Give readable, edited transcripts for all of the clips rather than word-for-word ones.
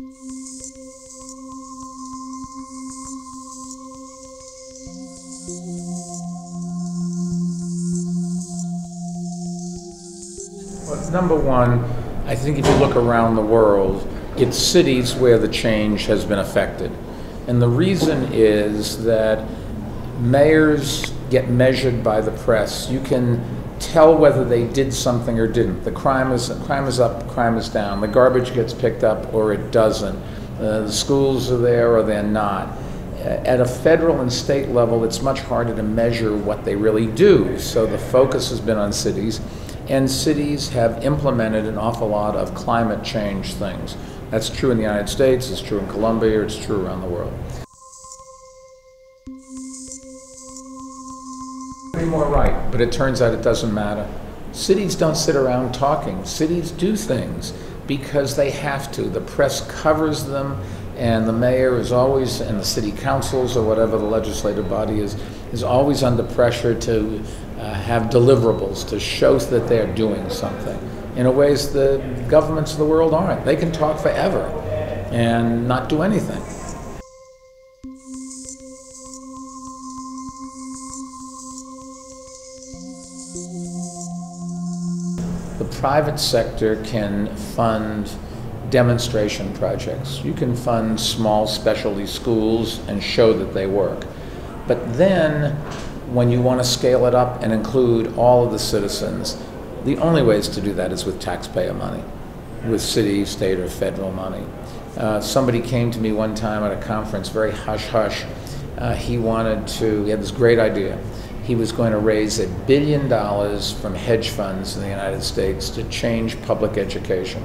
Well, number one, I think if you look around the world, it's cities where the change has been affected. And the reason is that mayors get measured by the press. You can tell whether they did something or didn't. The crime is up, crime is down. The garbage gets picked up or it doesn't. The schools are there or they're not. At a federal and state level, it's much harder to measure what they really do. So the focus has been on cities, and cities have implemented an awful lot of climate change things. That's true in the United States, it's true in Colombia, it's true around the world. Be more right, but it turns out it doesn't matter. Cities don't sit around talking. Cities do things because they have to. The press covers them, and the mayor is always, and the city councils or whatever the legislative body is always under pressure to have deliverables, to show that they're doing something in a ways the governments of the world aren't. They can talk forever and not do anything. The private sector can fund demonstration projects. You can fund small specialty schools and show that they work. But then, when you want to scale it up and include all of the citizens, the only ways to do that is with taxpayer money, with city, state, or federal money. Somebody came to me one time at a conference, very hush-hush. He had this great idea. He was going to raise $1 billion from hedge funds in the United States to change public education.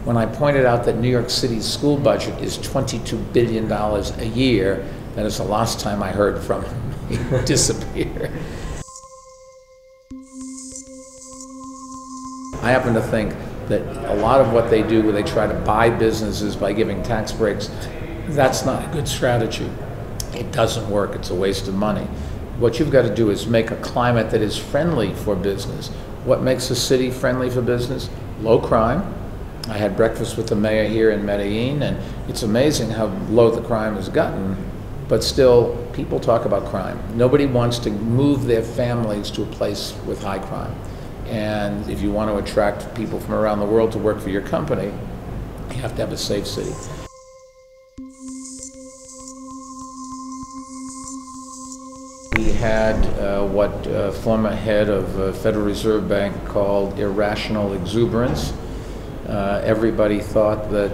When I pointed out that New York City's school budget is $22 billion a year, that is the last time I heard from him. He disappeared. I happen to think that a lot of what they do, where they try to buy businesses by giving tax breaks, that's not a good strategy. It doesn't work. It's a waste of money. What you've got to do is make a climate that is friendly for business. What makes a city friendly for business? Low crime. I had breakfast with the mayor here in Medellin, and it's amazing how low the crime has gotten, but still people talk about crime. Nobody wants to move their families to a place with high crime. And if you want to attract people from around the world to work for your company, you have to have a safe city. We had what former head of Federal Reserve Bank called irrational exuberance. Everybody thought that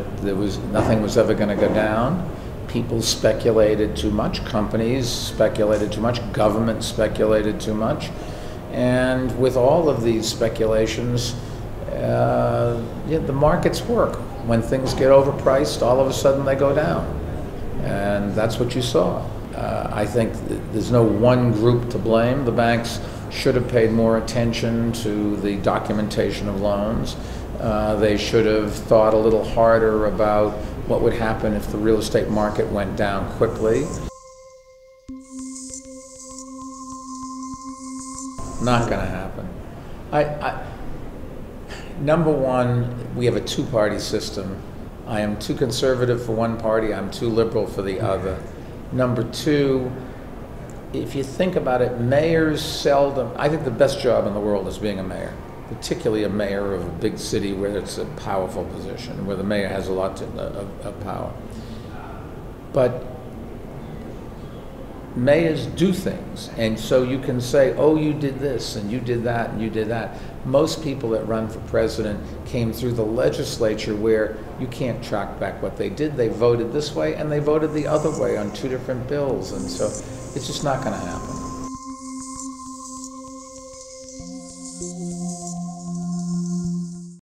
nothing was ever going to go down. People speculated too much. Companies speculated too much. Government speculated too much. And with all of these speculations, the markets work. When things get overpriced, all of a sudden they go down. And that's what you saw. I think there's no one group to blame. The banks should have paid more attention to the documentation of loans. They should have thought a little harder about what would happen if the real estate market went down quickly. Not going to happen. Number one, we have a two-party system. I am too conservative for one party, I'm too liberal for the other. Number two, if you think about it, mayors seldom, I think the best job in the world is being a mayor, particularly a mayor of a big city where it's a powerful position, where the mayor has a lot of power. But mayors do things, and so you can say, oh, you did this, and you did that, and you did that. Most people that run for president came through the legislature where you can't track back what they did. They voted this way, and they voted the other way on two different bills, and so it's just not going to happen.